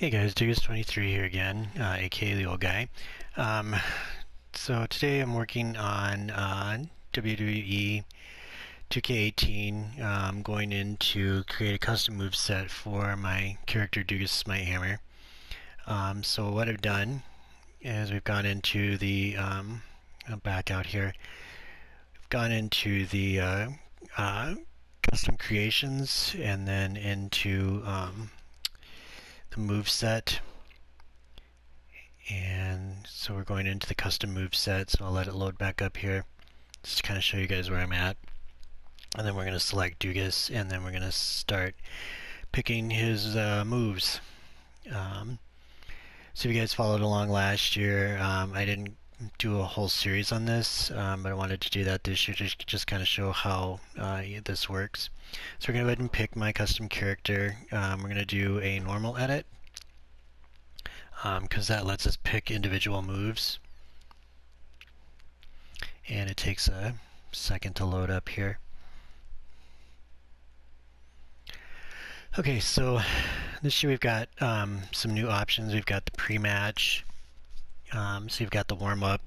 Hey guys, Dougas23 here again, aka the old guy. Um, so today I'm working on WWE 2K18. I'm going in to create a custom move set for my character Dougas Smite Hammer. So what I've done is we've gone into the I'll back out here. We've gone into the custom creations and then into the move set. And so we're going into the custom move set, so I'll let it load back up here just to kind of show you guys where I'm at. And then we're going to select Dougas, and then we're going to start picking his moves. So if you guys followed along last year, I didn't do a whole series on this, but I wanted to do that this year to just kind of show how this works. So we're going to go ahead and pick my custom character. We're going to do a normal edit, because that lets us pick individual moves, and it takes a second to load up here. Okay, so this year we've got some new options. We've got the pre-match, so you've got the warm-up,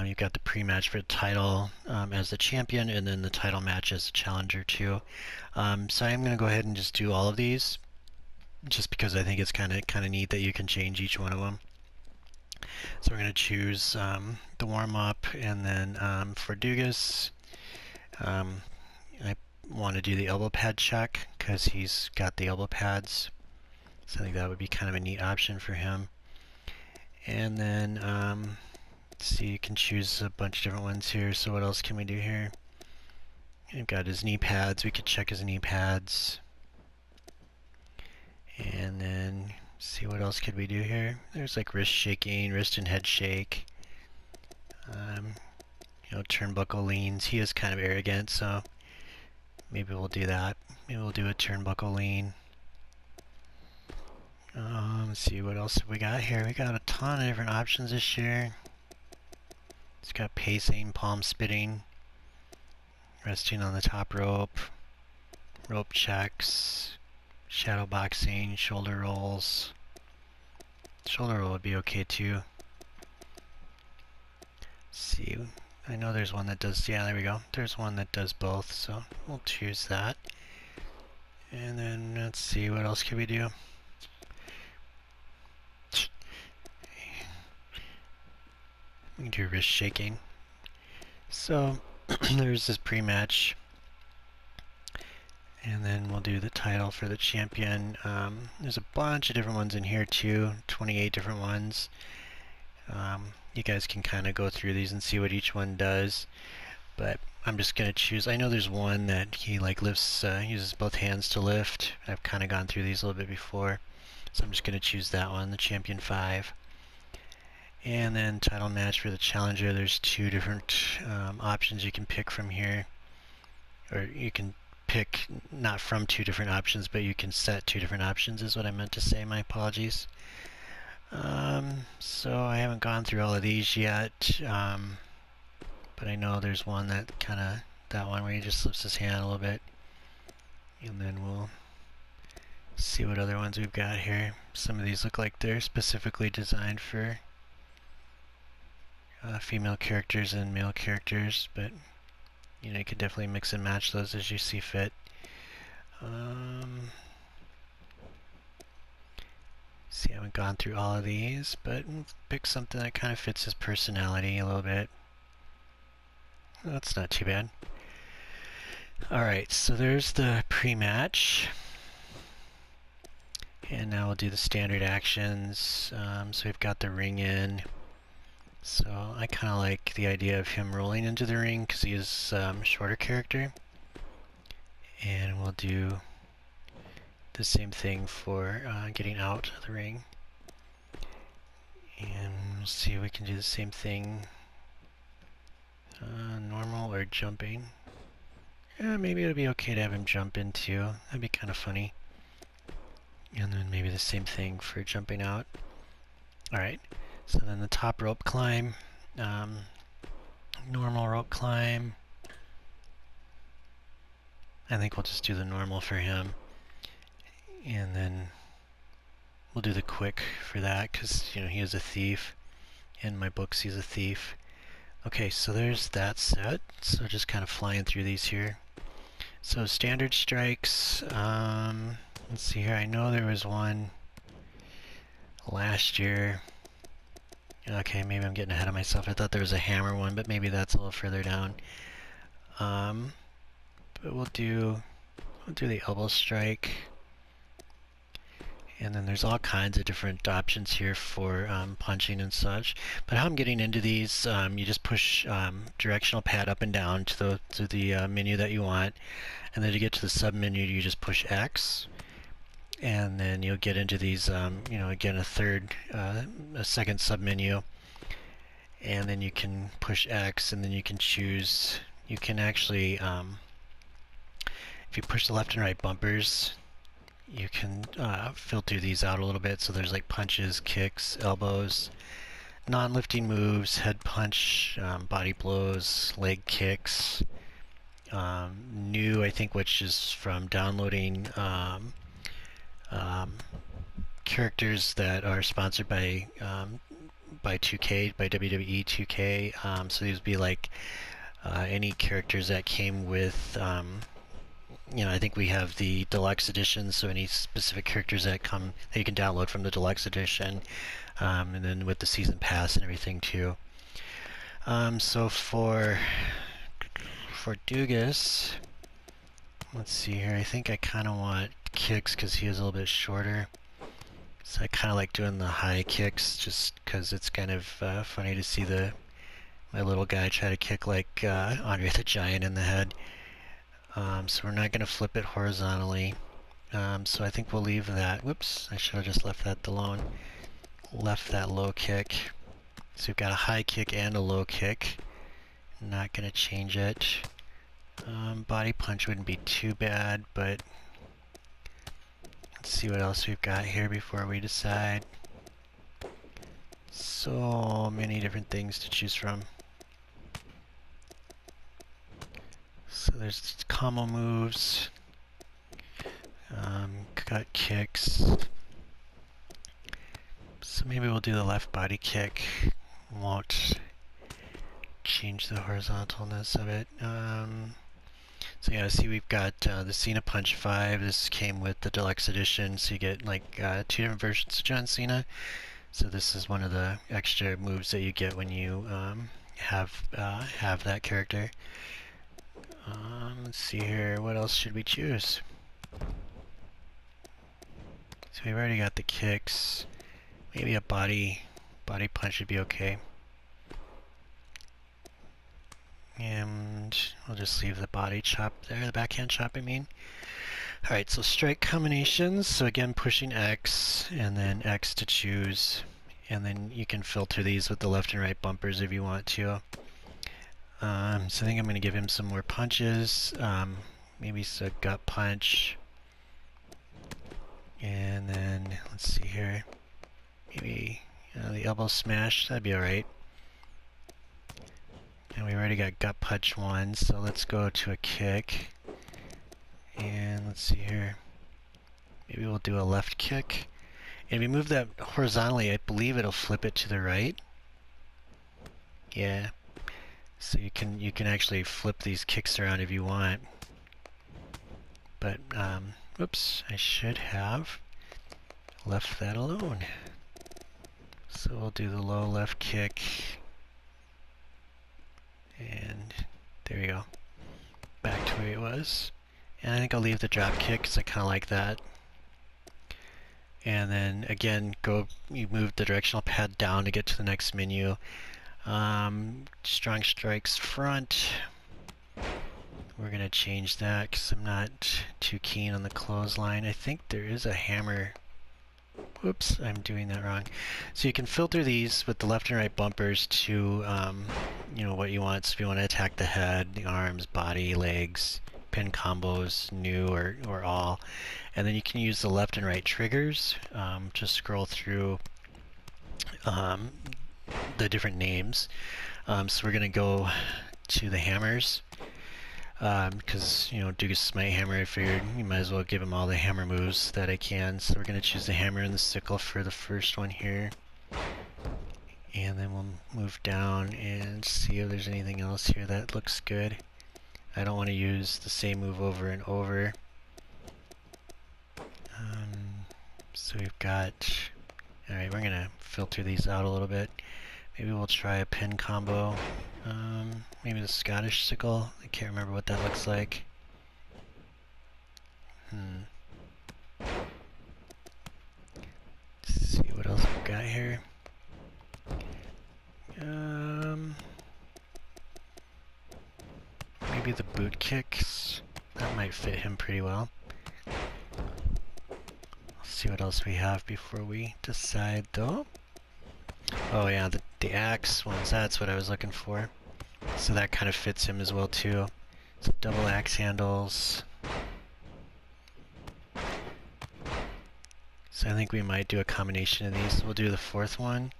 you've got the pre-match for the title as the champion, and then the title match as the challenger too. So I'm going to go ahead and just do all of these, just because I think it's kind of neat that you can change each one of them. So we're going to choose the warm-up, and then for Dougas, I want to do the elbow pad check because he's got the elbow pads. So I think that would be kind of a neat option for him. And then, see, you can choose a bunch of different ones here. So what else can we do here? We've got his knee pads. We could check his knee pads. And then see what else could we do here. There's like wrist shaking, wrist and head shake. You know, turnbuckle leans. He is kind of arrogant, so maybe we'll do that. Maybe we'll do a turnbuckle lean. Let's see what else have we got here. We got a ton of different options this year. It's got pacing, palm spitting, resting on the top rope, rope checks, shadow boxing, shoulder rolls. Shoulder roll would be okay too. Let's see, I know there's one that does, yeah, there we go. There's one that does both, so we'll choose that. And then let's see, what else can we do? We can do wrist shaking. So there's this pre-match. And then we'll do the title for the champion. There's a bunch of different ones in here too, 28 different ones. You guys can kind of go through these and see what each one does. But I'm just going to choose, I know there's one that he like lifts, uses both hands to lift. I've kind of gone through these a little bit before. So I'm just going to choose that one, the Champion 5. And then title match for the challenger, there's two different options you can pick from here. Or you can pick not from two different options, but you can set two different options is what I meant to say. My apologies. So I haven't gone through all of these yet, but I know there's one that that one where he just lifts his hand a little bit, and then we'll see what other ones we've got here. Some of these look like they're specifically designed for female characters and male characters, but you know, you could definitely mix and match those as you see fit. See, I haven't gone through all of these, but we'll pick something that kind of fits his personality a little bit. That's not too bad. Alright, so there's the pre-match. And now we'll do the standard actions. So we've got the ring in. So I kind of like the idea of him rolling into the ring because he is a shorter character. And we'll do the same thing for getting out of the ring. And we'll see if we can do the same thing. Normal or jumping. Yeah, maybe it'll be okay to have him jump in too. That'd be kind of funny. And then maybe the same thing for jumping out. Alright, so then the top rope climb. Normal rope climb. I think we'll just do the normal for him. And then we'll do the quick for that because you know he is a thief. In my books, he's a thief. Okay, so there's that set. So just kind of flying through these here. So standard strikes. Let's see here. I know there was one last year. Okay, maybe I'm getting ahead of myself. I thought there was a hammer one, but maybe that's a little further down. But we'll do the elbow strike. And then there's all kinds of different options here for punching and such. But how I'm getting into these, you just push directional pad up and down to the menu that you want. And then to get to the sub menu, you just push X. And then you'll get into these, you know, again, a second sub menu. And then you can push X, and then you can choose, you can actually, if you push the left and right bumpers, you can filter these out a little bit. So there's like punches, kicks, elbows, non-lifting moves, head punch, body blows, leg kicks. New, I think, which is from downloading characters that are sponsored by 2K, by WWE 2K. So these would be like any characters that came with, you know, I think we have the deluxe edition, so any specific characters that come that you can download from the deluxe edition, and then with the season pass and everything too. So for Dougas, let's see here. I think I kind of want kicks because he is a little bit shorter. So I kind of like doing the high kicks just because it's kind of funny to see my little guy try to kick like Andre the Giant in the head. So we're not going to flip it horizontally. So I think we'll leave that. Whoops, I should have just left that alone. Left that low kick. So we've got a high kick and a low kick. Not going to change it. Body punch wouldn't be too bad, but let's see what else we've got here before we decide. So many different things to choose from. So there's combo moves, gut kicks. So maybe we'll do the left body kick. Won't change the horizontalness of it. So yeah, see we've got the Cena Punch 5. This came with the deluxe edition, so you get like 2 different versions of John Cena. So this is one of the extra moves that you get when you have that character. Let's see here, what else should we choose? So we've already got the kicks. Maybe a body punch would be okay. And we'll just leave the body chop there, the backhand chop I mean. Alright, so strike combinations. So again, pushing X and then X to choose. And then you can filter these with the left and right bumpers if you want to. So I think I'm going to give him some more punches. Maybe a gut punch. And then, let's see here. Maybe the elbow smash, that'd be alright. And we already got gut punch 1, so let's go to a kick. And let's see here. Maybe we'll do a left kick. And if we move that horizontally, I believe it'll flip it to the right. Yeah. So you can actually flip these kicks around if you want. But oops, I should have left that alone. So we'll do the low left kick. And there you go. Back to where it was. And I think I'll leave the drop kick because I kind of like that. And then again, you move the directional pad down to get to the next menu. Strong strikes front. We're going to change that because I'm not too keen on the clothesline. I think there is a hammer. Whoops, I'm doing that wrong. So you can filter these with the left and right bumpers to you know what you want. So if you want to attack the head, the arms, body, legs, pin combos, new or all. And then you can use the left and right triggers to scroll through the different names. So we're going to go to the hammers. because you know Dougas is my hammer. I figured you might as well give him all the hammer moves that I can. So we're gonna choose the hammer and the sickle for the first one here, and then we'll move down and see if there's anything else here that looks good. I don't want to use the same move over and over. So we've got. All right, we're gonna filter these out a little bit. Maybe we'll try a pin combo. Maybe the Scottish sickle. I can't remember what that looks like. Let's see what else we've got here. Maybe the boot kicks. That might fit him pretty well. Let's see what else we have before we decide though. Oh yeah, the axe ones, that's what I was looking for. So that kind of fits him as well too. So double axe handles. So I think we might do a combination of these. We'll do the fourth one.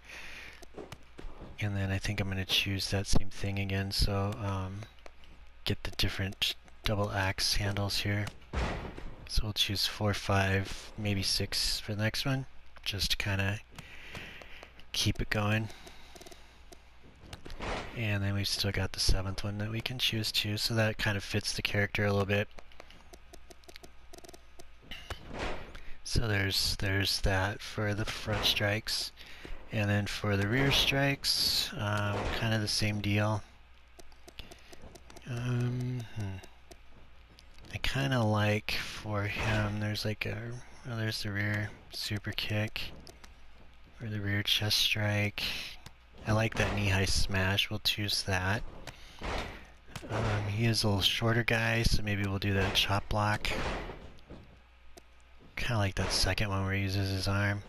And then I think I'm going to choose that same thing again. So get the different double axe handles here. So we'll choose 4, 5, maybe 6 for the next one. Just to kind of keep it going. And then we've still got the 7th one that we can choose too. So that kind of fits the character a little bit. So there's that for the front strikes. And then for the rear strikes, kind of the same deal. I kind of like for him, there's like a, oh, there's the rear super kick, or the rear chest strike. I like that knee-high smash, we'll choose that. He is a little shorter guy, so maybe we'll do that chop block. Kind of like that second one where he uses his arm.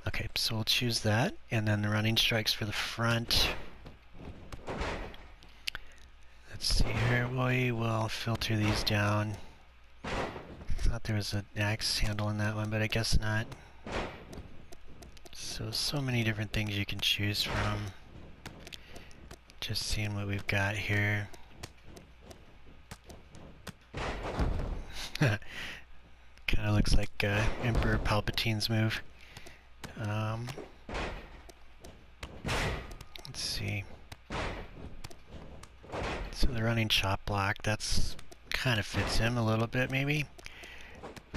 Okay, so we'll choose that, and then the running strikes for the front. Let's see here, we will filter these down. Thought there was an axe handle in that one, but I guess not. So many different things you can choose from. Just seeing what we've got here. Kind of looks like Emperor Palpatine's move. Let's see. So the running chop block, that's kind of fits him a little bit maybe.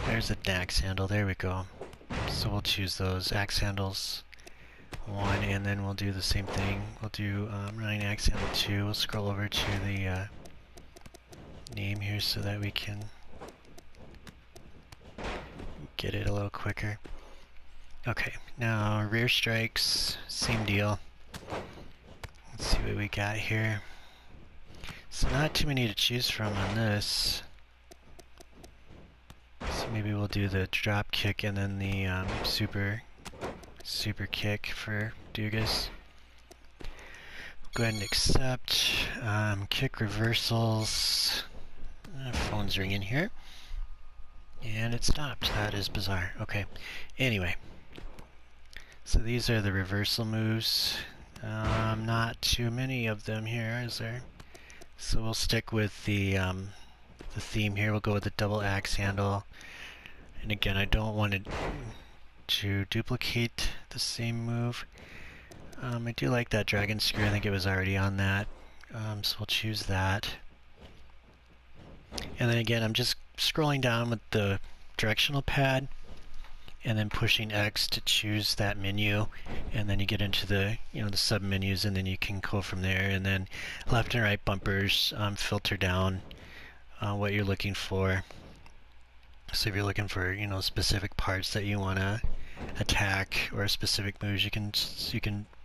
There's a axe handle, there we go. So we'll choose those axe handles 1, and then we'll do the same thing. We'll do running axe handle 2. We'll scroll over to the name here so that we can get it a little quicker. Okay, now rear strikes, same deal. Let's see what we got here. So not too many to choose from on this. So maybe we'll do the drop kick and then the super kick for Dougas. Go ahead and accept. Kick reversals. Phone's ringing here. And it stopped. That is bizarre. Okay. Anyway. So these are the reversal moves. Not too many of them here, is there? So we'll stick with the theme here. We'll go with the double axe handle. And again, I don't want to duplicate the same move. I do like that dragon screw. I think it was already on that. So we'll choose that. And then again, I'm just scrolling down with the directional pad and then pushing X to choose that menu, and then you get into the the sub menus, and then you can go from there. And then left and right bumpers filter down what you're looking for. So if you're looking for specific parts that you want to attack or specific moves, you can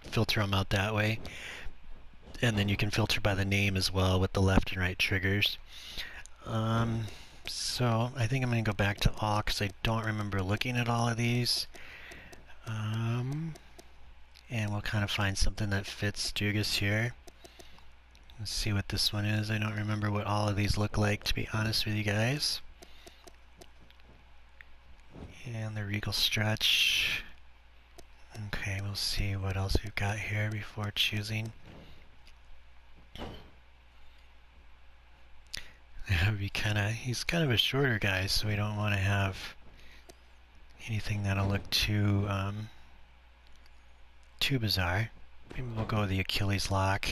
filter them out that way. And then you can filter by the name as well with the left and right triggers. So I think I'm going to go back to all because I don't remember looking at all of these. And we'll kind of find something that fits Dougas here. Let's see what this one is. I don't remember what all of these look like, to be honest with you guys. And the Regal Stretch. Okay, we'll see what else we've got here before choosing. that would be he's kind of a shorter guy, so we don't want to have anything that'll look too bizarre. Maybe we'll go with the Achilles lock,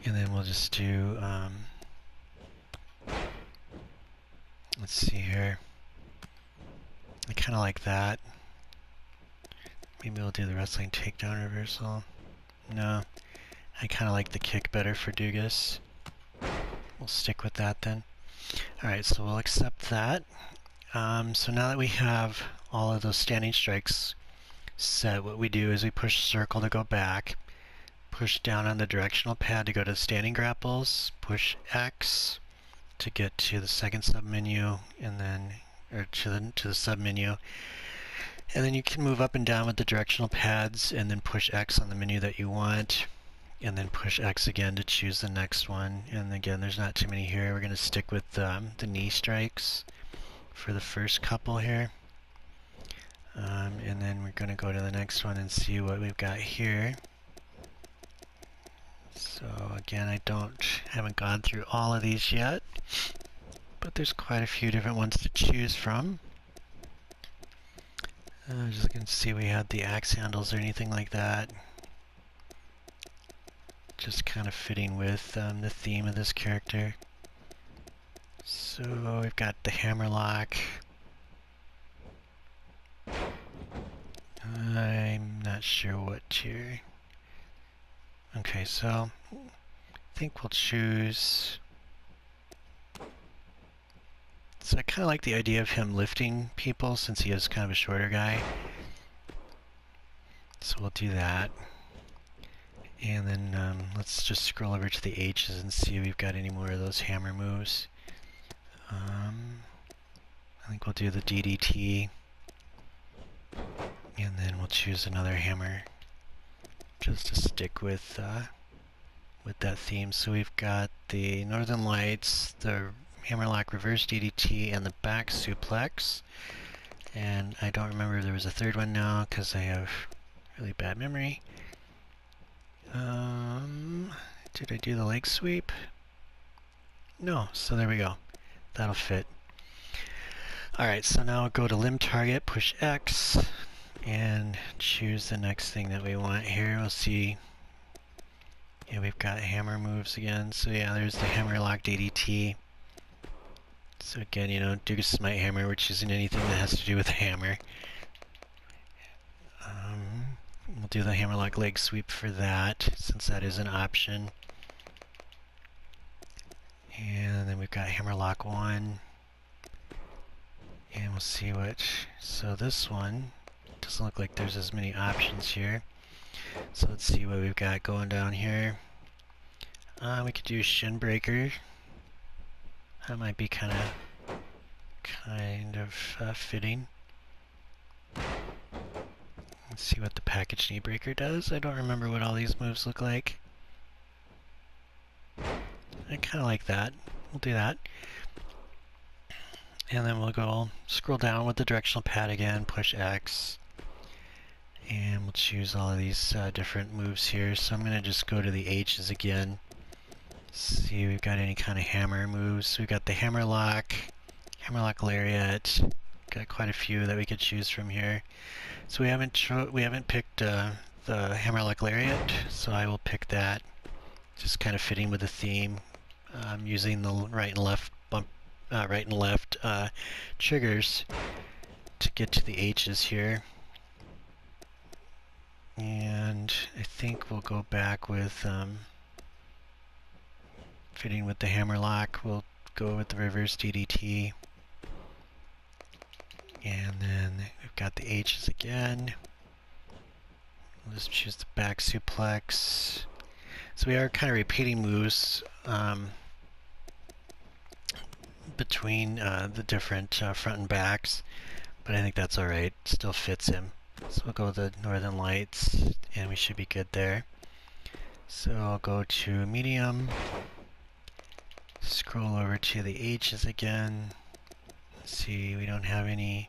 and then we'll just do, let's see here. I kind of like that. Maybe we'll do the wrestling takedown reversal. No, I kind of like the kick better for Dougas. We'll stick with that then. Alright, so we'll accept that. So now that we have all of those standing strikes set, what we do is we push circle to go back, push down on the directional pad to go to standing grapples, push X to get to the second submenu, and then to the submenu, and then you can move up and down with the directional pads, and then push X on the menu that you want, and then push X again to choose the next one. And again, there's not too many here. We're going to stick with the knee strikes for the first couple here, and then we're going to go to the next one and see what we've got here. So again, I haven't gone through all of these yet, but there's quite a few different ones to choose from. Just going to see if we had the axe handles or anything like that. Just kind of fitting with the theme of this character. So we've got the hammer lock. I'm not sure what tier. Okay, so I think we'll choose. So I kind of like the idea of him lifting people since he is kind of a shorter guy. So we'll do that. And then let's just scroll over to the H's and see if we've got any more of those hammer moves. I think we'll do the DDT. And then we'll choose another hammer just to stick with that theme. So we've got the Northern Lights, the hammerlock reverse DDT, and the back suplex. And I don't remember if there was a third one now because I have really bad memory. Did I do the leg sweep? No, so there we go. That'll fit. Alright, so now go to limb target, push X, and choose the next thing that we want here. We'll see. Yeah, we've got hammer moves again. So yeah, there's the hammerlock DDT. So again, you know, Dougas Smite Hammer, which isn't anything that has to do with a hammer. We'll do the hammerlock leg sweep for that, since that is an option. And then we've got hammerlock 1. And we'll see which. So this one doesn't look like there's as many options here. So let's see what we've got going down here. We could do shin breaker. That might be kind of fitting. Let's see what the package knee breaker does. I don't remember what all these moves look like. I kind of like that. We'll do that. And then we'll go scroll down with the directional pad again, push X. And we'll choose all of these different moves here. So I'm going to just go to the H's again. See if we've got any kind of hammer moves. So we've got the hammerlock lariat. Got quite a few that we could choose from here. So we haven't picked the hammerlock lariat, so I will pick that. Just kind of fitting with the theme. Using the right and left triggers to get to the H's here. And I think we'll go back with fitting with the hammerlock. We'll go with the reverse DDT. And then we've got the H's again. We'll just choose the back suplex. So we are kind of repeating moves between the different front and backs, but I think that's alright. Still fits him. So we'll go with the Northern Lights, and we should be good there. So I'll go to medium, scroll over to the H's again. Let's see, we don't have any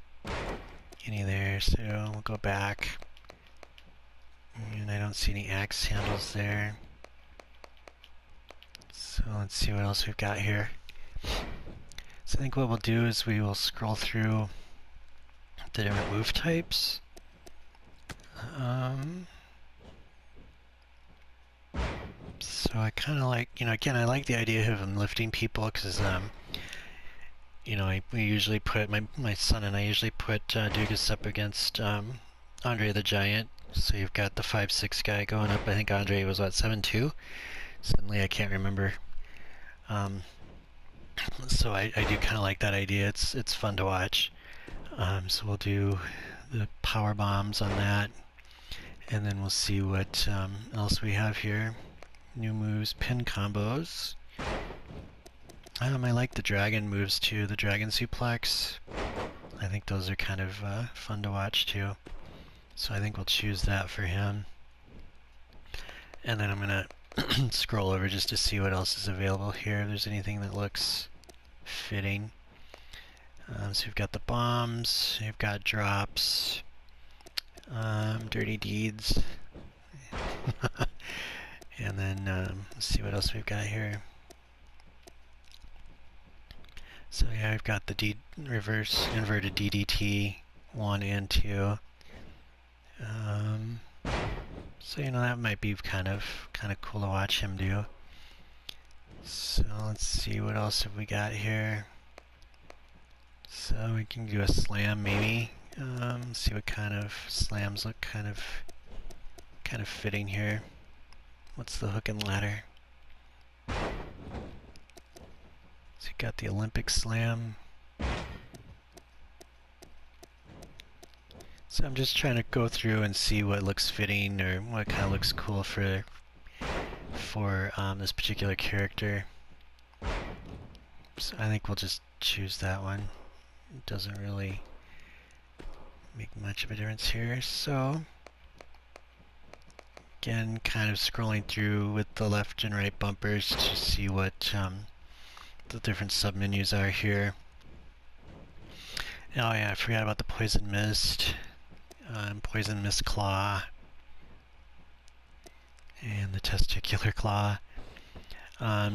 there, so we'll go back. And I don't see any axe handles there. So let's see what else we've got here. So I think what we'll do is we will scroll through the different move types. So I kind of like, again, I like the idea of him lifting people because, we usually put, my son and I usually put Dougas up against Andre the Giant. So you've got the 5'6" guy going up. I think Andre was, what, 7'2"? Suddenly I can't remember. So I do kind of like that idea. It's fun to watch. So we'll do the power bombs on that. And then we'll see what else we have here. New moves, pin combos. I like the dragon moves too, the dragon suplex. I think those are kind of fun to watch too. So I think we'll choose that for him. And then I'm gonna scroll over just to see what else is available here, if there's anything that looks fitting. So we've got the bombs, we've got drops, dirty deeds. And then let's see what else we've got here. So yeah, we've got the reverse inverted DDT 1 and 2. So that might be kind of cool to watch him do. So let's see what else have we got here. So we can do a slam maybe. See what kind of slams look kind of fitting here. What's the hook and ladder? So you got the Olympic slam. So I'm just trying to go through and see what looks fitting or what kind of looks cool for this particular character. So I think we'll just choose that one. It doesn't really make much of a difference here. So again, kind of scrolling through with the left and right bumpers to see what the different submenus are here. Oh yeah, I forgot about the Poison Mist, Poison Mist Claw, and the Testicular Claw.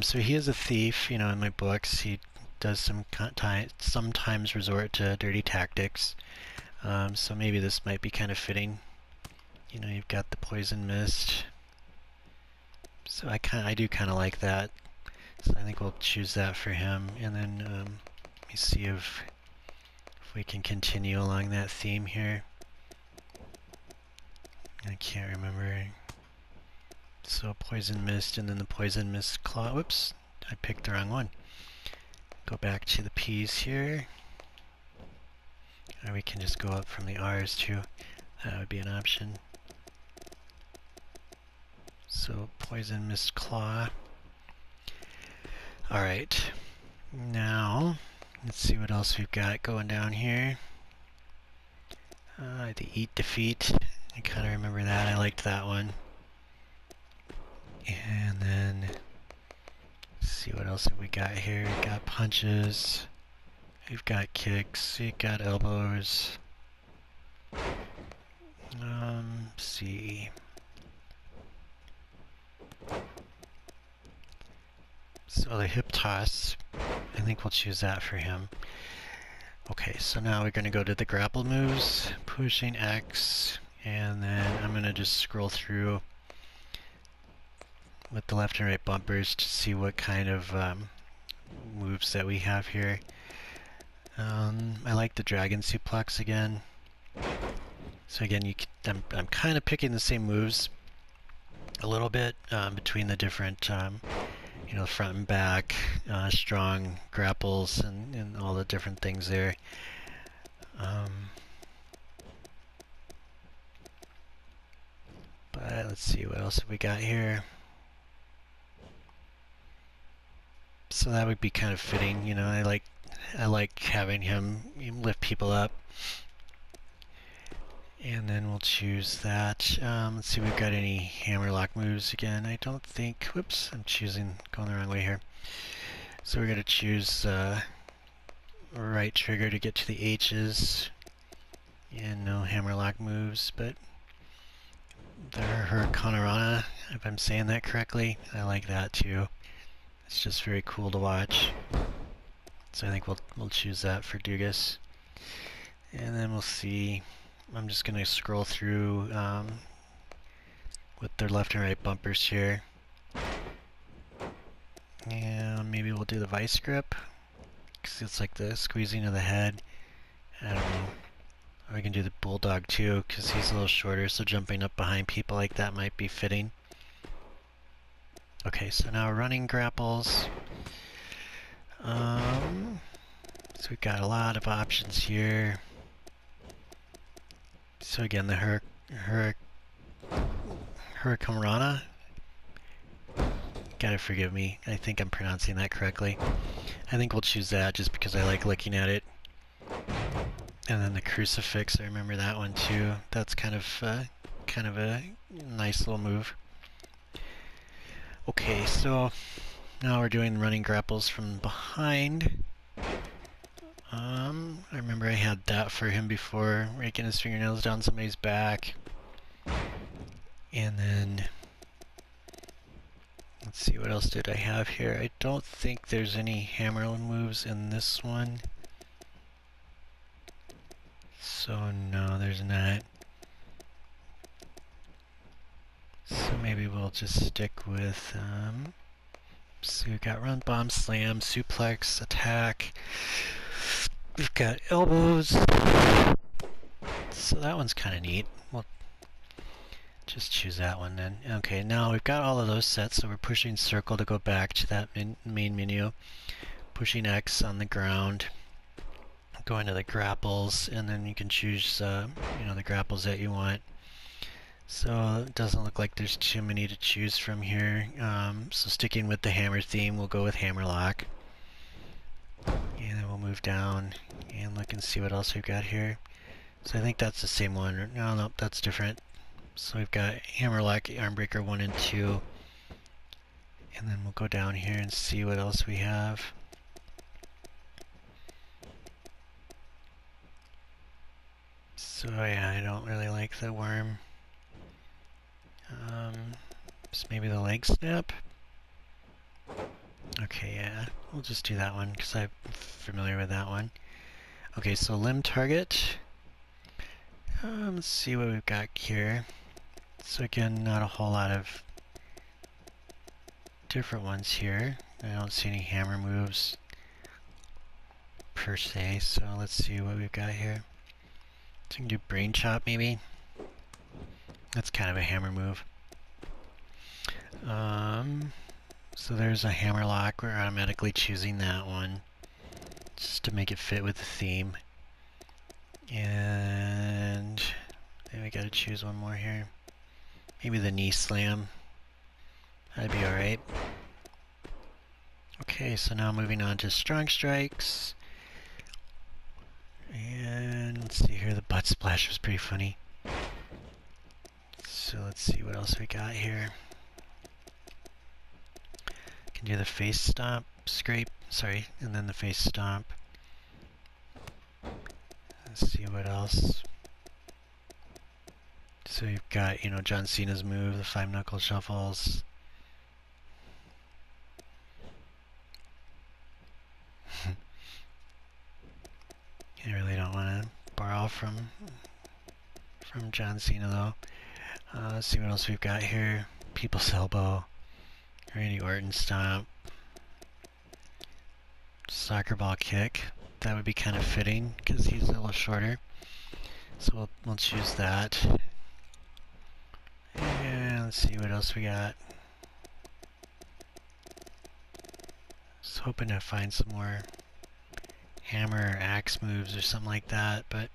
So he is a thief, in my books. He does sometimes resort to dirty tactics. So maybe this might be kind of fitting. You've got the Poison Mist. So I do kind of like that. So I think we'll choose that for him. And then let me see if we can continue along that theme here. I can't remember. So Poison Mist and then the Poison Mist Claw. Whoops, I picked the wrong one. Go back to the P's here. Or we can just go up from the R's too. That would be an option. So Poison Mist Claw. Alright, now let's see what else we've got going down here. The Eat Defeat. I kind of remember that. I liked that one. And then let's see what else have we got here. We've got punches. We've got kicks. We've got elbows. Let's see. So the hip toss, I think we'll choose that for him. Okay, so now we're going to go to the grapple moves, pushing X, and then I'm going to just scroll through with the left and right bumpers to see what kind of moves that we have here. I like the dragon suplex again. So again, I'm kind of picking the same moves a little bit between the different front and back, strong grapples, and all the different things there. But let's see, what else have we got here? So that would be kind of fitting, I like having him lift people up. And then we'll choose that. Let's see if we've got any hammerlock moves again. I don't think, whoops, I'm going the wrong way here. So we're going to choose right trigger to get to the H's. And no hammerlock moves, but the Hurricanrana, if I'm saying that correctly, I like that too. It's just very cool to watch. So I think we'll choose that for Dougas. And then we'll see. I'm just going to scroll through with their left and right bumpers here. And maybe we'll do the vice grip, because it's like the squeezing of the head. I don't know. Or we can do the bulldog too, because he's a little shorter, so jumping up behind people like that might be fitting. Okay, so now running grapples. So we've got a lot of options here. So again, the Hurricane Rana. Gotta forgive me, I think I'm pronouncing that correctly. I think we'll choose that just because I like looking at it. And then the crucifix, I remember that one too. That's kind of a nice little move. Okay, so now we're doing running grapples from behind. I remember I had that for him before, raking his fingernails down somebody's back. And then, let's see, what else did I have here? I don't think there's any hammer moves in this one. So no, there's not. So maybe we'll just stick with, so we've got run, bomb, slam, suplex, attack. We've got elbows. So that one's kind of neat. We'll just choose that one then. Okay, now we've got all of those set, so we're pushing circle to go back to that main menu. Pushing X on the ground. Going to the grapples, and then you can choose the grapples that you want. So it doesn't look like there's too many to choose from here. So sticking with the hammer theme, we'll go with hammerlock. And then we'll move down and look and see what else we've got here. So I think that's the same one. No, that's different. So we've got hammerlock, armbreaker 1 and 2. And then we'll go down here and see what else we have. So yeah, I don't really like the worm. Just maybe the leg snap. Okay, yeah, we'll just do that one because I'm familiar with that one. Okay, so limb target. Let's see what we've got here. So again, not a whole lot of different ones here. I don't see any hammer moves per se, so let's see what we've got here. So we can do brain chop maybe. That's kind of a hammer move. So there's a hammerlock. We're automatically choosing that one just to make it fit with the theme. And then we gotta choose one more here. Maybe the knee slam. That'd be alright. Okay, so now moving on to strong strikes. And let's see here, the butt splash was pretty funny. So let's see what else we got here. Can do the face stomp, scrape, sorry, and then the face stomp. Let's see what else. So you've got, John Cena's move, the 5-knuckle shuffles. I really don't want to borrow from John Cena though. Let's see what else we've got here. People's elbow. Randy Orton stomp. Soccer ball kick. That would be kind of fitting because he's a little shorter. So we'll choose that. And let's see what else we got. Just hoping to find some more hammer or axe moves or something like that, but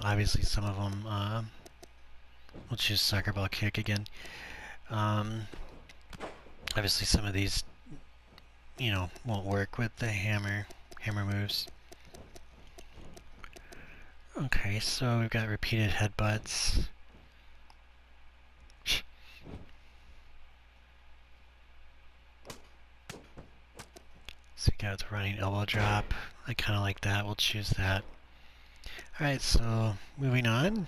obviously some of them we'll choose soccer ball kick again. Obviously some of these won't work with the hammer moves. Okay, so we've got repeated headbutts. So we got the running elbow drop. I kind of like that. We'll choose that. Alright, so moving on.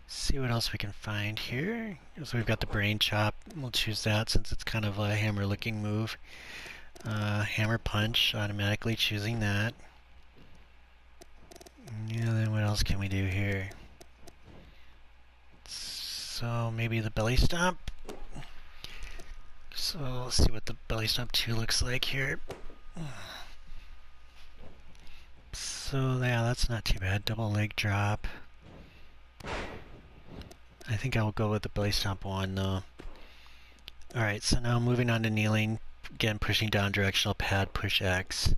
See what else we can find here. So we've got the brain chop. We'll choose that since it's kind of a hammer looking move. Hammer punch, automatically choosing that. Yeah, then what else can we do here? So maybe the belly stomp. So let's see what the belly stomp 2 looks like here. So yeah, that's not too bad. Double leg drop. I think I will go with the belly stomp 1 though. Alright, so now moving on to kneeling. Again, pushing down directional pad, push X.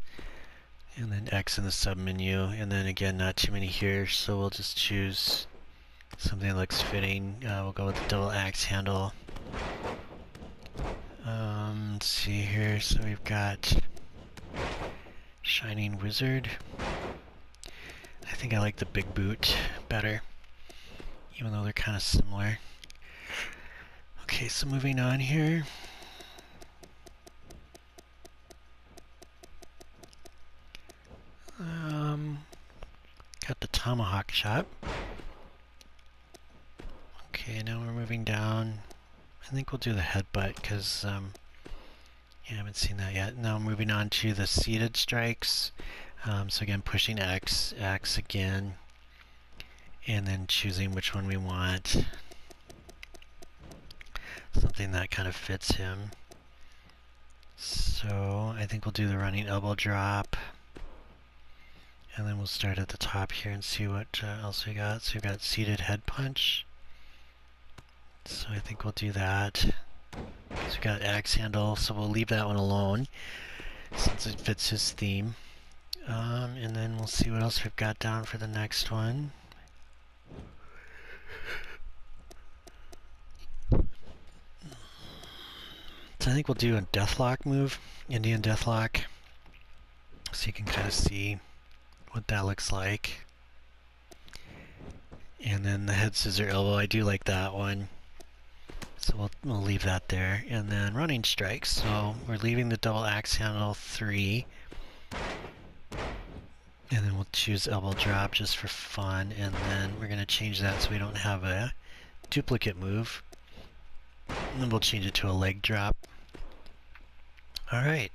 And then X in the sub menu. And then again, not too many here, so we'll just choose something that looks fitting. We'll go with the double axe handle. Let's see here. So we've got Shining Wizard. I think I like the big boot better, even though they're kind of similar. Okay, so moving on here. Got the tomahawk chop. Okay, now we're moving down. I think we'll do the headbutt because yeah, I haven't seen that yet. Now moving on to the seated strikes. So again, pushing X, X again, and then choosing which one we want. Something that kind of fits him. So I think we'll do the running elbow drop. And then we'll start at the top here and see what else we got. So we've got seated head punch. So I think we'll do that. So we've got axe handle, so we'll leave that one alone since it fits his theme. And then we'll see what else we've got down for the next one. So I think we'll do a deathlock move, Indian deathlock, so you can kind of see what that looks like. And then the head scissor elbow, I do like that one. So we'll leave that there. And then running strikes, so we're leaving the double axe handle 3. And then we'll choose elbow drop just for fun. And then we're going to change that so we don't have a duplicate move. And then we'll change it to a leg drop. Alright,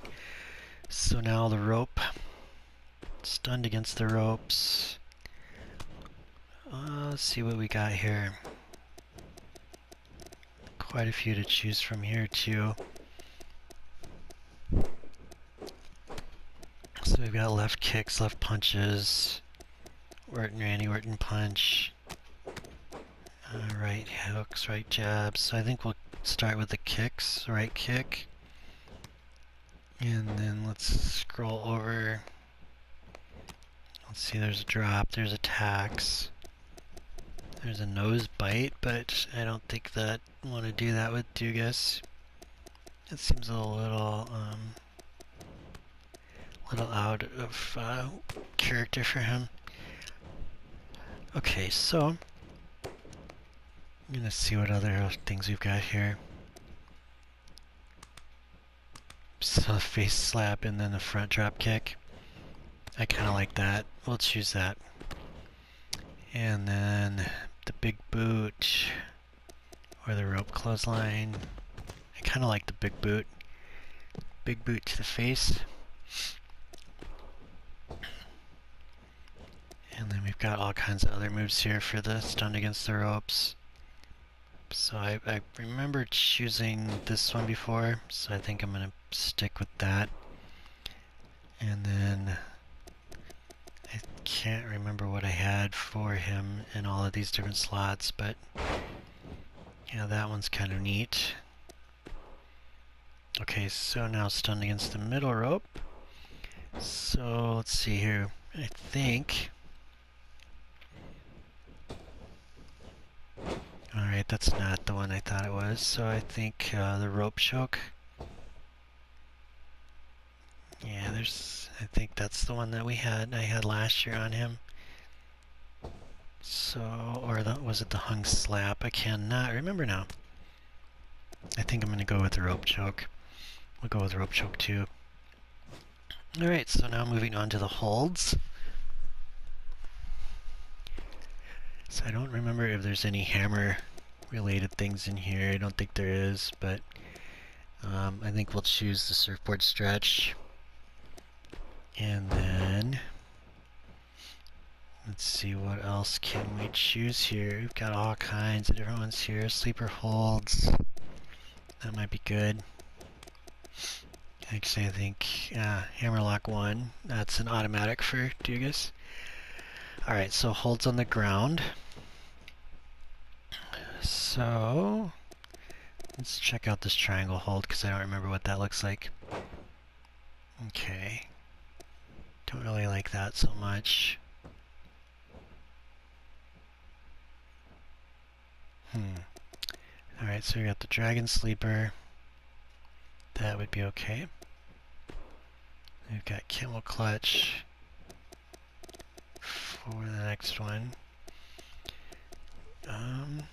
so now the rope. Stunned against the ropes. Let's see what we got here. Quite a few to choose from here too. So we've got left kicks, left punches, Orton, Randy Orton punch, right hooks, right jabs. So I think we'll start with the kicks, right kick. And then let's scroll over. Let's see, there's a drop, there's attacks. There's a nose bite, but I don't think that I want to do that with Dougas. It seems a little out of character for him. Okay, so I'm gonna see what other things we've got here. So the face slap and then the front drop kick. I kind of like that. We'll choose that. And then the big boot or the rope clothesline. I kind of like the big boot. Big boot to the face. And then we've got all kinds of other moves here for the stunned against the ropes. So I remember choosing this one before, so I think I'm going to stick with that. And then I can't remember what I had for him in all of these different slots, but yeah, that one's kind of neat. Okay, so now stunned against the middle rope. So let's see here. I think... Alright, that's not the one I thought it was. So I think the rope choke. Yeah, I think that's the one that I had last year on him. So, or was it the hung slap? I cannot remember now. I think I'm going to go with the rope choke. We'll go with rope choke too. Alright, so now moving on to the holds. So I don't remember if there's any hammer related things in here. I don't think there is, but I think we'll choose the surfboard stretch. And then, let's see, what else can we choose here? We've got all kinds of different ones here. Sleeper holds. That might be good. Actually, I think Hammerlock 1. That's an automatic for Dougas. Alright, so holds on the ground. So, let's check out this triangle hold because I don't remember what that looks like. Okay. Don't really like that so much. Alright, so we got the dragon sleeper. That would be okay. We've got camel clutch for the next one. Let's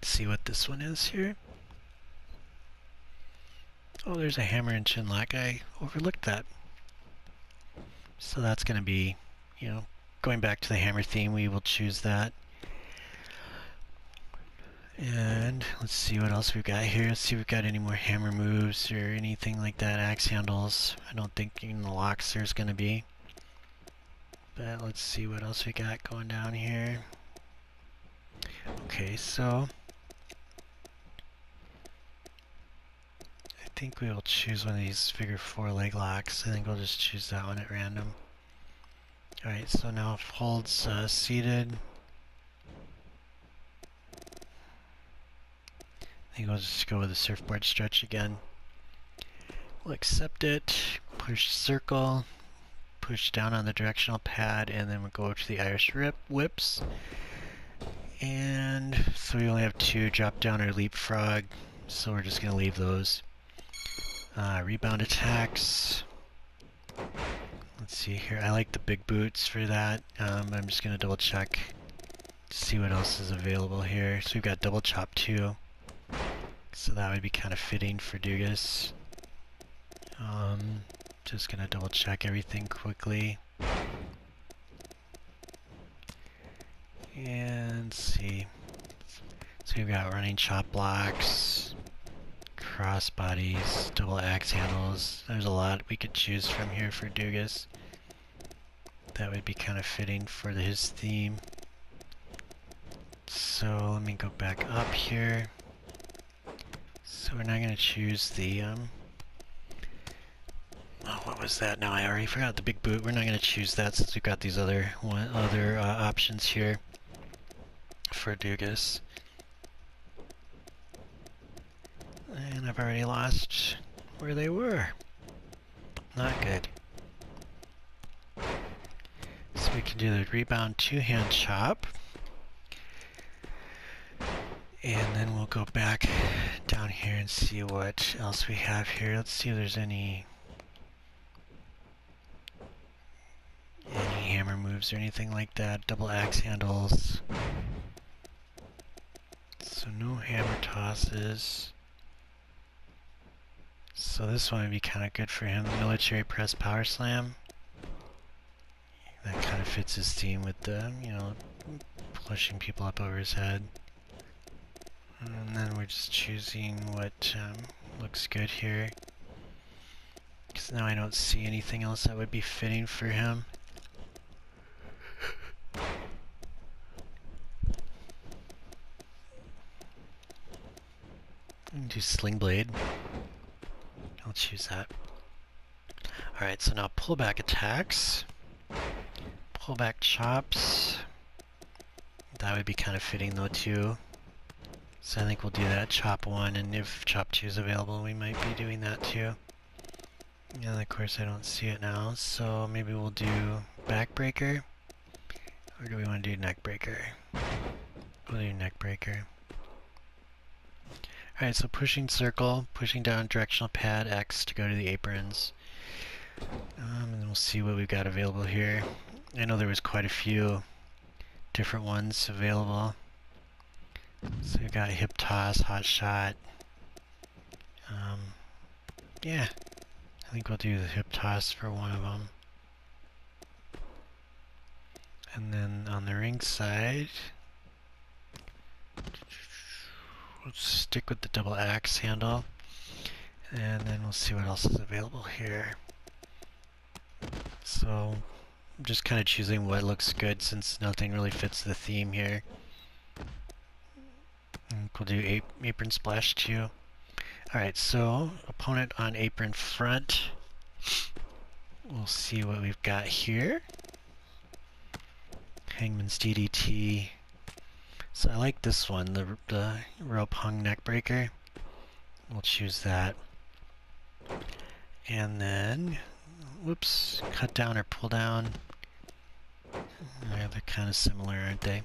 see what this one is here. Oh, there's a hammer and chin lock. I overlooked that. So that's going to be, you know, going back to the hammer theme, we will choose that. And let's see what else we've got here. Let's see if we've got any more hammer moves or anything like that. Axe handles. I don't think in the locks there's going to be. But let's see what else we got going down here. Okay, so I think we will choose one of these figure 4 leg locks. I think we'll just choose that one at random. Alright, so now if holds seated, I think we'll just go with the surfboard stretch again. We'll accept it, push circle, push down on the directional pad, and then we'll go to the Irish whips. And so we only have 2, drop down or leapfrog, so we're just going to leave those. Rebound attacks. Let's see here. I like the big boots for that. I'm just going to double check to see what else is available here. So we've got double chop too. So that would be kind of fitting for Dougas. Just going to double check everything quickly. And let's see. So we've got running chop blocks, cross bodies, double axe handles. There's a lot we could choose from here for Dougas. That would be kind of fitting for his theme. So let me go back up here. So we're not going to choose the oh, what was that? Now I already forgot the big boot. We're not going to choose that since we've got these other options here for Dougas. And I've already lost where they were. Not good. So we can do the rebound 2-hand chop. And then we'll go back down here and see what else we have here. Let's see if there's any hammer moves or anything like that. Double axe handles. So no hammer tosses. So this one would be kind of good for him. Military press power slam. That kind of fits his theme with the, you know, pushing people up over his head. And then we're just choosing what looks good here. Because now I don't see anything else that would be fitting for him. Do Sling Blade. I'll choose that. Alright, so now pullback attacks. Pullback chops. That would be kind of fitting though too. So I think we'll do that, chop 1, and if chop 2 is available, we might be doing that too. And of course I don't see it now, so maybe we'll do backbreaker. Or do we want to do neckbreaker? We'll do neckbreaker. Alright, so pushing circle, pushing down directional pad X to go to the aprons. And then we'll see what we've got available here. I know there was quite a few different ones available. So we've got hip toss, hot shot. Yeah, I think we'll do the hip toss for one of them. And then on the ring side, we'll stick with the double axe handle. And then we'll see what else is available here. So I'm just kind of choosing what looks good since nothing really fits the theme here. And we'll do apron splash too. Alright, so opponent on apron front. We'll see what we've got here. Hangman's DDT. So I like this one, the rope hung neck breaker. We'll choose that. And then, whoops, cut down or pull down. They're kind of similar, aren't they?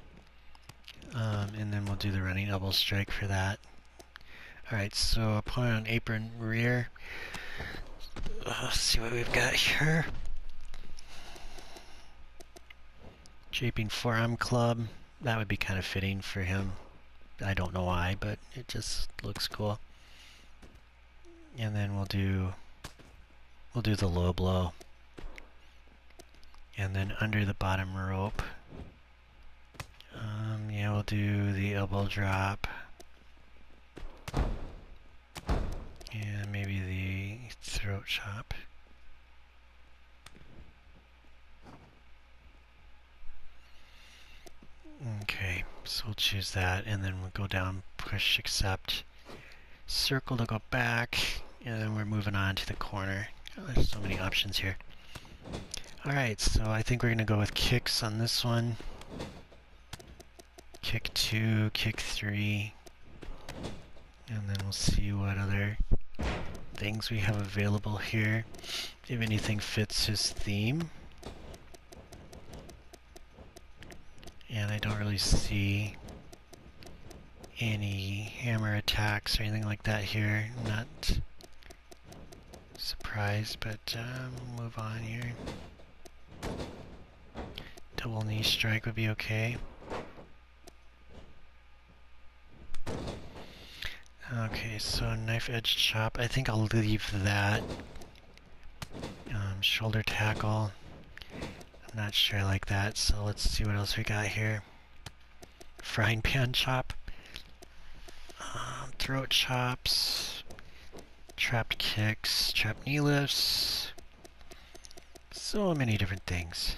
And then we'll do the running elbow strike for that. Alright, so opponent on apron rear. Let's see what we've got here. Japing forearm club. That would be kind of fitting for him. I don't know why, but it just looks cool. And then we'll do the low blow. And then under the bottom rope. Yeah, we'll do the elbow drop. And maybe the throat chop. Okay, so we'll choose that, and then we'll go down, push accept, circle to go back, and then we're moving on to the corner. Oh, there's so many options here. Alright, so I think we're going to go with kicks on this one. Kick 2, kick 3, and then we'll see what other things we have available here, if anything fits his theme. And I don't really see any hammer attacks or anything like that here. I'm not surprised, but we'll move on here. Double knee strike would be okay. Okay, so knife edge chop. I think I'll leave that. Shoulder tackle. I'm not sure I like that, so let's see what else we got here. Frying pan chop. Throat chops. Trapped kicks. Trapped knee lifts. So many different things.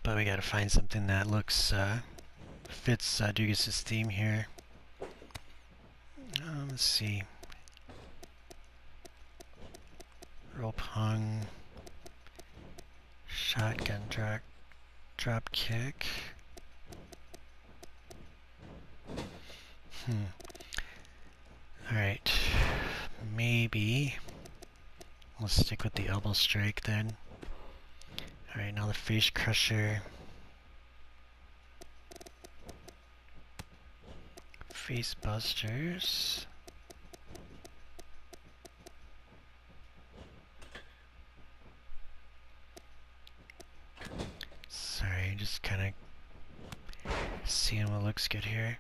But we gotta find something that looks, fits Dougas' theme here. Let's see. Rope hung. Shotgun drop kick. Alright. Maybe we'll stick with the elbow strike then. Alright, now the face crusher. Face busters. Sorry, just kind of seeing what looks good here.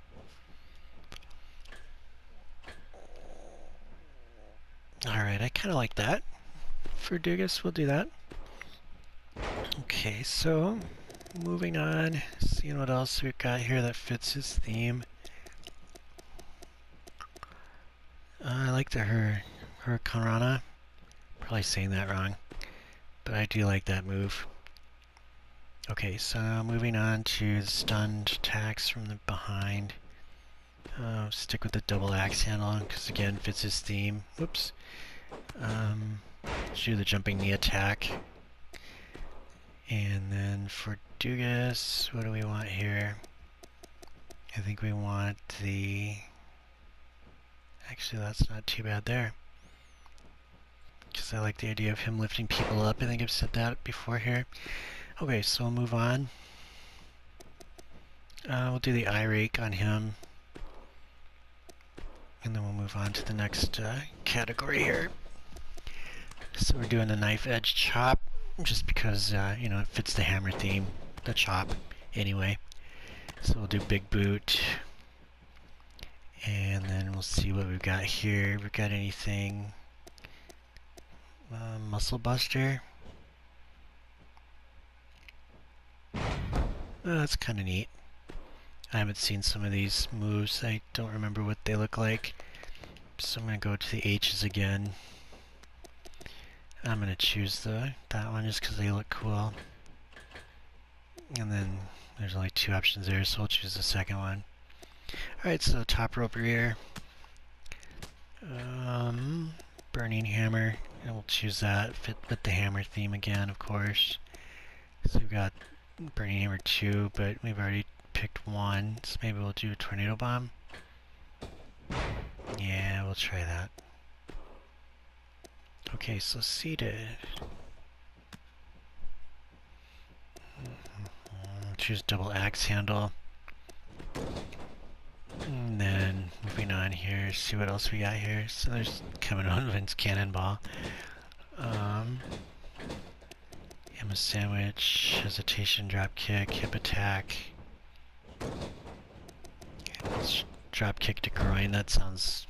Alright, I kind of like that. For Dougas, we'll do that. Okay, so moving on, seeing what else we've got here that fits his theme. I like the Hurricanrana. Probably saying that wrong, but I do like that move. Okay, so moving on to the stunned attacks from the behind. Stick with the double axe handle because again fits his theme. Whoops. Do the jumping knee attack. And then for Dougas, what do we want here? I think we want the... Actually, that's not too bad there. Because I like the idea of him lifting people up. I think I've said that before here. Okay, so we'll move on. We'll do the eye rake on him. And then we'll move on to the next category here. So we're doing the knife edge chop, just because, you know, it fits the hammer theme, the chop, anyway. So we'll do big boot. And then we'll see what we've got here. We've got anything... muscle buster. That's kind of neat. I haven't seen some of these moves. I don't remember what they look like. So I'm going to go to the H's again. I'm going to choose that one just because they look cool. And then there's only 2 options there, so we'll choose the second one. Alright, so top rope rear. Burning hammer, and we'll choose that, fit with the hammer theme again, of course. So we've got burning hammer 2, but we've already picked 1, so maybe we'll do a tornado bomb. Yeah, we'll try that. Okay, so seated. Choose double axe handle. And then moving on here, see what else we got here. So there's coming on Vince Cannonball. Emma sandwich, hesitation, drop kick, hip attack. Let's drop kick to groin. That sounds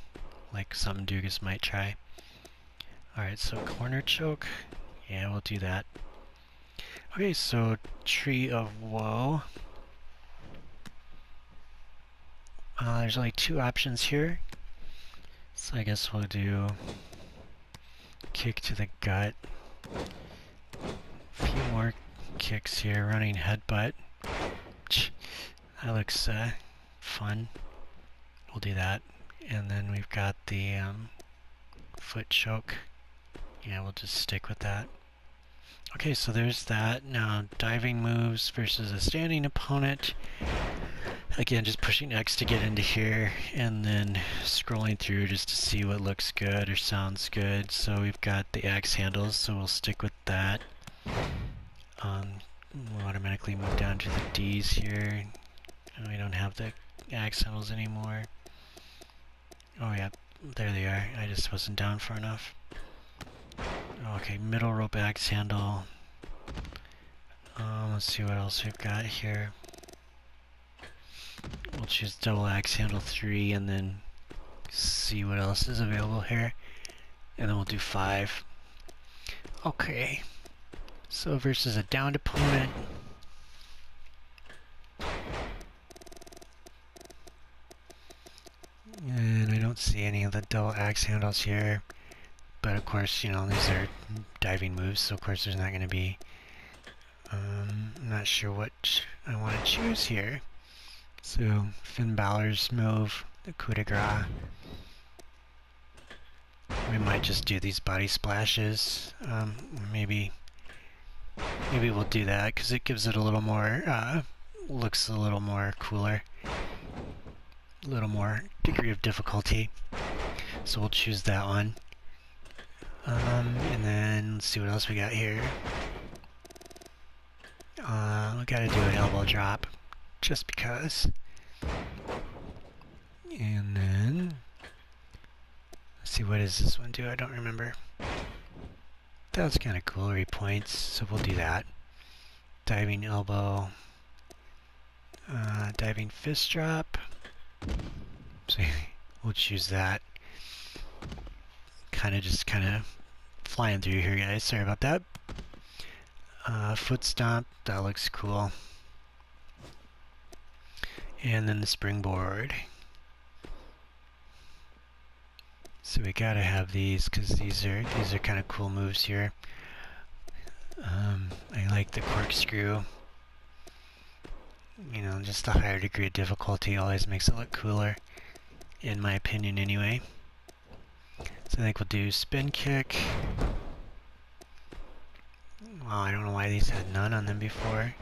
like something Dougas might try. Alright, so corner choke. Yeah, we'll do that. Okay, so Tree of Woe. There's only 2 options here. So I guess we'll do kick to the gut. A few more kicks here. Running headbutt. That looks fun. We'll do that. And then we've got the foot choke. Yeah, we'll just stick with that. Okay, so there's that. Now, diving moves versus a standing opponent. Again, just pushing X to get into here, and then scrolling through just to see what looks good or sounds good. So we've got the axe handles, so we'll stick with that. We'll automatically move down to the D's here. We don't have the axe handles anymore. Oh yeah, there they are. I just wasn't down far enough. Okay, middle rope axe handle. Let's see what else we've got here. We'll choose double axe handle 3 and then see what else is available here. And then we'll do 5. Okay. So versus a downed opponent. And I don't see any of the double axe handles here. But of course, you know, these are diving moves, so of course there's not going to be... I'm not sure what I want to choose here. So, Finn Balor's move, the coup de grace. We might just do these body splashes. Maybe we'll do that because it gives it a little more, looks a little more cooler. A little more degree of difficulty. So we'll choose that one. And then let's see what else we got here. We gotta do an elbow drop, just because. And then, let's see, what does this one do? I don't remember. That was kind of cool, 3 points, so we'll do that. Diving elbow, diving fist drop. So we'll choose that. Kind of flying through here, guys. Sorry about that. Foot stomp, that looks cool. And then the springboard. So we gotta have these because these are kind of cool moves here. I like the corkscrew. You know, just the higher degree of difficulty always makes it look cooler, in my opinion, anyway. So I think we'll do spin kick. Wow, I don't know why these had none on them before.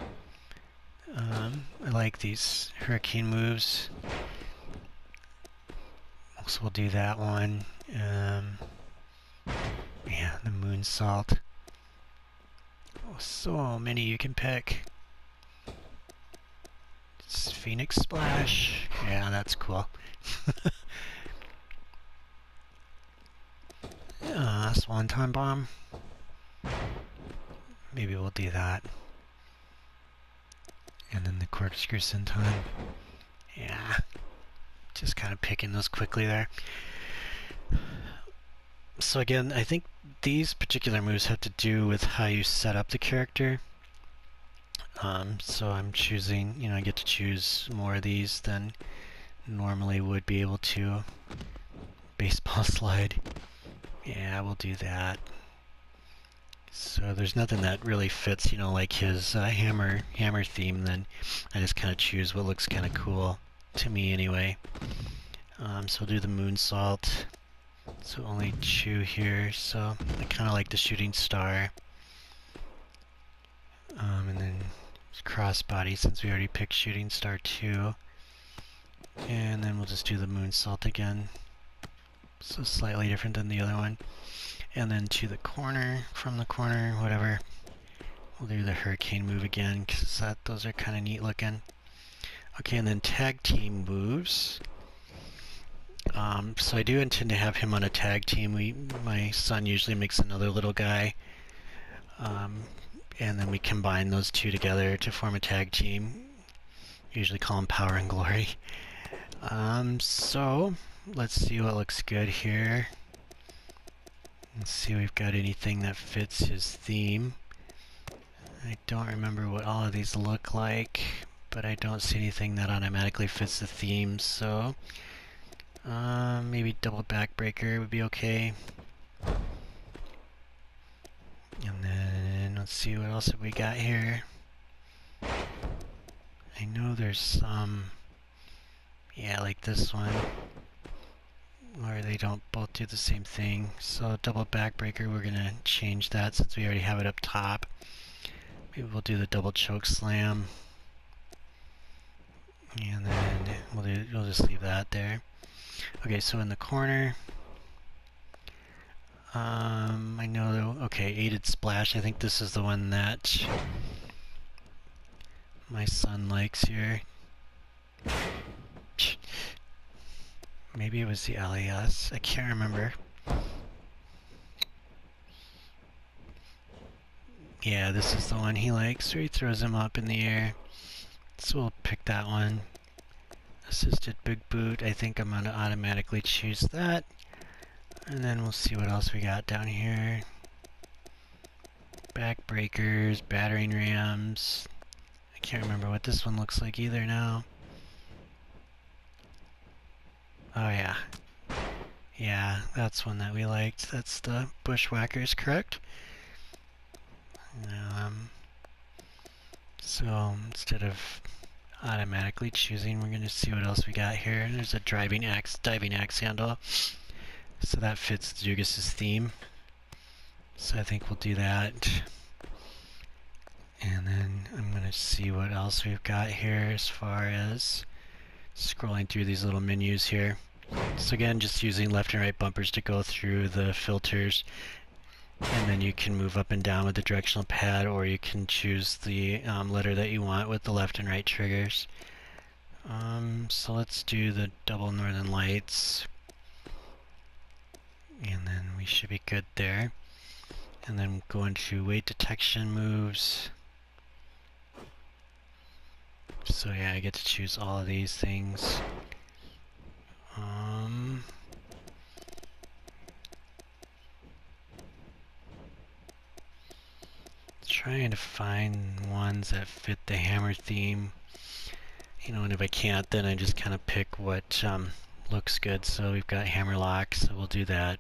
I like these hurricane moves. So we'll do that one. Yeah, the moonsault. Oh, so many you can pick. It's Phoenix Splash. Yeah, that's cool. Swanton Bomb. Maybe we'll do that. And then the corkscrew senton. Yeah. Just kind of picking those quickly there. So again, I think these particular moves have to do with how you set up the character. So I'm choosing, you know, I get to choose more of these than normally would be able to baseball slide. Yeah, we'll do that. So there's nothing that really fits, you know, like his hammer theme. Then I just kind of choose what looks kind of cool to me anyway. So we'll do the moonsault. So only 2 here. So I kind of like the shooting star. And then crossbody, since we already picked shooting star 2. And then we'll just do the moonsault again. So slightly different than the other one. And then to the corner, from the corner, whatever. We'll do the hurricane move again, because those are kind of neat looking. Okay, and then tag team moves. So I do intend to have him on a tag team. My son usually makes another little guy. And then we combine those 2 together to form a tag team. Usually call them Power and Glory. So let's see what looks good here. Let's see if we've got anything that fits his theme. I don't remember what all of these look like, but I don't see anything that automatically fits the theme, so maybe double backbreaker would be okay. And then let's see what else have we got here. I know there's some, yeah, like this one, where they don't both do the same thing. So double backbreaker, we're gonna change that since we already have it up top. Maybe we'll do the double choke slam, and then we'll just leave that there. Okay, so in the corner, I know, okay, aided splash. I think this is the one that my son likes here. Maybe it was the LAS. I can't remember. Yeah, this is the one he likes, where he throws him up in the air. So we'll pick that one. Assisted big boot. I think I'm going to automatically choose that. And then we'll see what else we got down here. Backbreakers, battering rams. I can't remember what this one looks like either now. Oh yeah. Yeah, that's one that we liked. That's the bushwhackers, correct? So instead of automatically choosing, we're going to see what else we got here. There's a diving axe handle. So that fits Dougas' theme. So I think we'll do that. And then I'm going to see what else we've got here as far as scrolling through these little menus here. So again, just using left and right bumpers to go through the filters. And then you can move up and down with the directional pad, or you can choose the letter that you want with the left and right triggers. So let's do the double northern lights. And then we should be good there. And then go into weight detection moves. So yeah, I get to choose all of these things. Trying to find ones that fit the hammer theme. You know, and if I can't, then I just kind of pick what looks good. So we've got hammer lock, so we'll do that.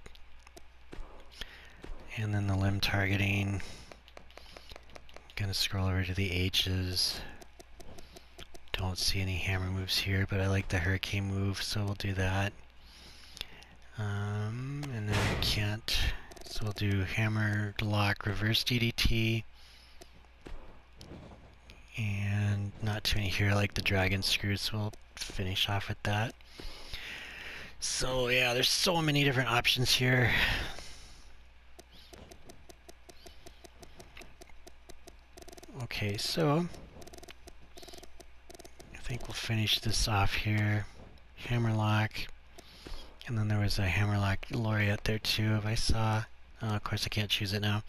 And then the limb targeting. Gonna scroll over to the H's. Don't see any hammer moves here, but I like the hurricane move, so we'll do that. And then we can't, so we'll do hammer lock reverse DDT. And not too many here, like the dragon screw, so we'll finish off with that. So yeah, there's so many different options here. Okay, so I think we'll finish this off here. Hammerlock. And then there was a Hammerlock Laureate there too, if I saw. Of course I can't choose it now.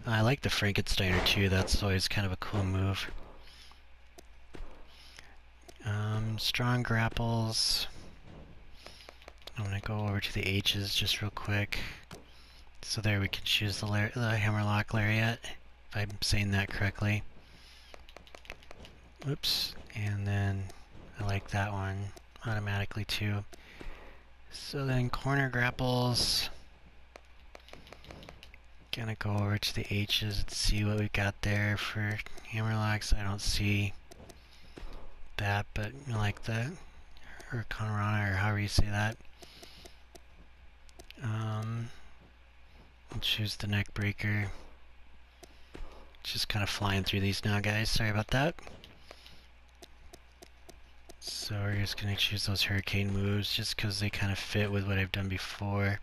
I like the Frankensteiner too, that's always kind of a cool move. Strong grapples. I'm going to go over to the H's just real quick. So there we can choose the Hammerlock Lariat, if I'm saying that correctly. Oops. And then I like that one automatically too. So then corner grapples. Gonna go over to the H's and see what we got there for hammer locks. I don't see that, but I like the Hurricanrana, or however you say that. I'll choose the neck breaker. Just kind of flying through these now, guys. Sorry about that. So we're just gonna choose those hurricane moves just because they kind of fit with what I've done before.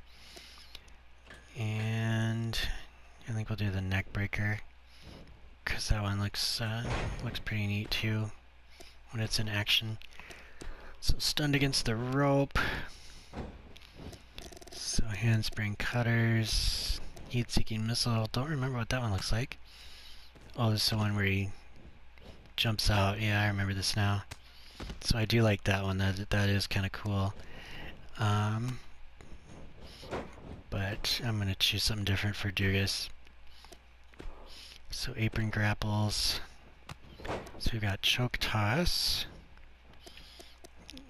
And I think we'll do the neck breaker because that one looks pretty neat too when it's in action. So stunned against the rope. So handspring cutters, heat-seeking missile. Don't remember what that one looks like. Oh, this is the one where he jumps out. Yeah, I remember this now. So I do like that one. That is kind of cool. But I'm gonna choose something different for Dougas. So apron grapples. So we've got choke toss.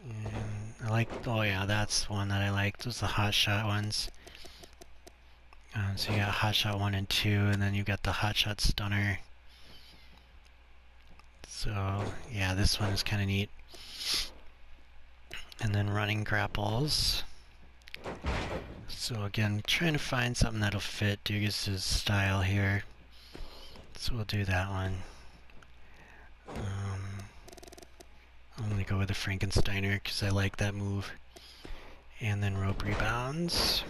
And I like, oh yeah, that's one that I liked. Those are the hot shot ones. So you got hot shot 1 and 2, and then you got the hot shot stunner. So yeah, this one is kind of neat. And then running grapples. So again, trying to find something that'll fit Dougas' style here. So we'll do that one. I'm going to go with the Frankensteiner because I like that move. And then rope rebounds.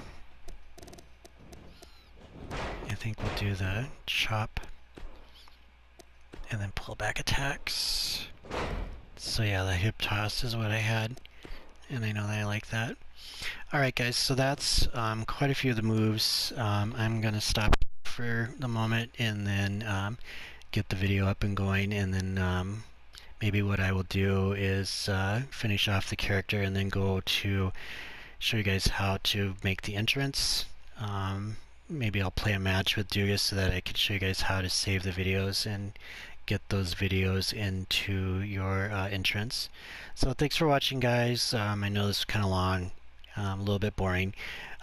I think we'll do the chop. And then pull back attacks. So yeah, the hip toss is what I had. And I know that I like that. Alright guys, so that's quite a few of the moves. I'm going to stop for the moment and then get the video up and going, and then maybe what I will do is finish off the character and then go to show you guys how to make the entrance. Maybe I'll play a match with Dougas so that I can show you guys how to save the videos and get those videos into your entrance. So thanks for watching, guys. I know this is kind of long, a little bit boring,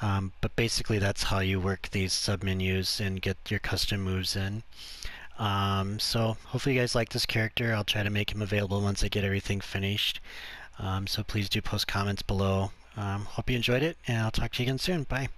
but basically that's how you work these submenus and get your custom moves in. So hopefully you guys like this character. I'll try to make him available once I get everything finished. So please do post comments below. Hope you enjoyed it, and I'll talk to you again soon. Bye.